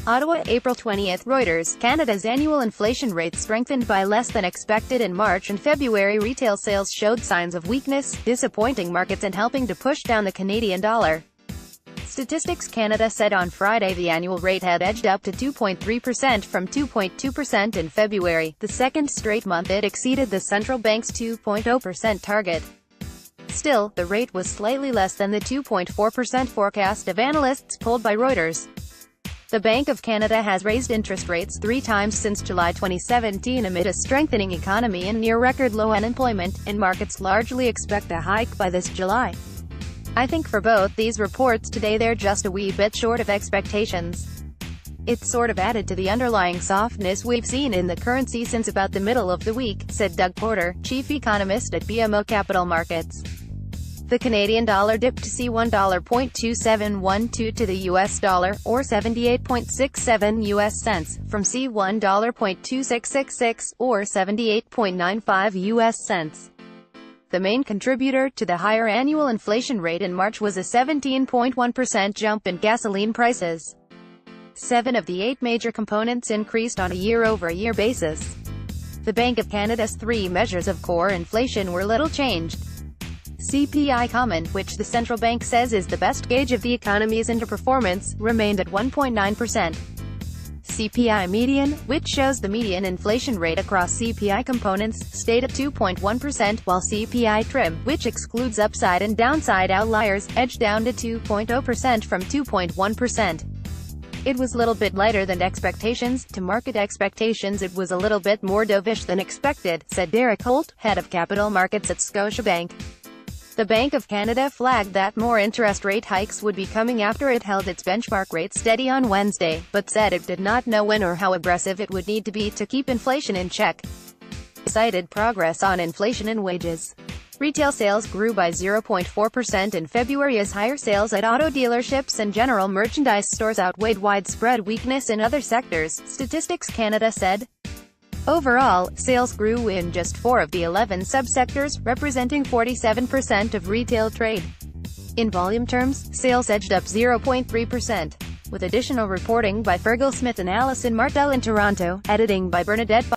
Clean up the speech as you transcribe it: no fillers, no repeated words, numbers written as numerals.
Ottawa, April 20. Reuters, Canada's annual inflation rate strengthened by less than expected in March and February. Retail sales showed signs of weakness, disappointing markets and helping to push down the Canadian dollar. Statistics Canada said on Friday the annual rate had edged up to 2.3% from 2.2% in February, the second straight month it exceeded the central bank's 2.0% target. Still, the rate was slightly less than the 2.4% forecast of analysts polled by Reuters. The Bank of Canada has raised interest rates 3 times since July 2017 amid a strengthening economy and near-record low unemployment, and markets largely expect a hike by this July. I think for both these reports today they're just a wee bit short of expectations. It's sort of added to the underlying softness we've seen in the currency since about the middle of the week, said Doug Porter, chief economist at BMO Capital Markets. The Canadian dollar dipped to C$1.2712 to the US dollar, or 78.67 US cents, from C$1.2666, or 78.95 US cents. The main contributor to the higher annual inflation rate in March was a 17.1% jump in gasoline prices. 7 of the 8 major components increased on a year-over-year basis. The Bank of Canada's 3 measures of core inflation were little changed. CPI Common, which the central bank says is the best gauge of the economy's underperformance, remained at 1.9%. CPI Median, which shows the median inflation rate across CPI components, stayed at 2.1%, while CPI Trim, which excludes upside and downside outliers, edged down to 2.0% from 2.1%. It was little bit lighter than expectations. To market expectations it was a little bit more dovish than expected, said Derek Holt, head of capital markets at Scotiabank. The Bank of Canada flagged that more interest rate hikes would be coming after it held its benchmark rate steady on Wednesday, but said it did not know when or how aggressive it would need to be to keep inflation in check. It cited progress on inflation and wages. Retail sales grew by 0.4% in February as higher sales at auto dealerships and general merchandise stores outweighed widespread weakness in other sectors, Statistics Canada said. Overall, sales grew in just 4 of the 11 subsectors, representing 47% of retail trade. In volume terms, sales edged up 0.3%. With additional reporting by Fergal Smith and Alison Martel in Toronto, editing by Bernadette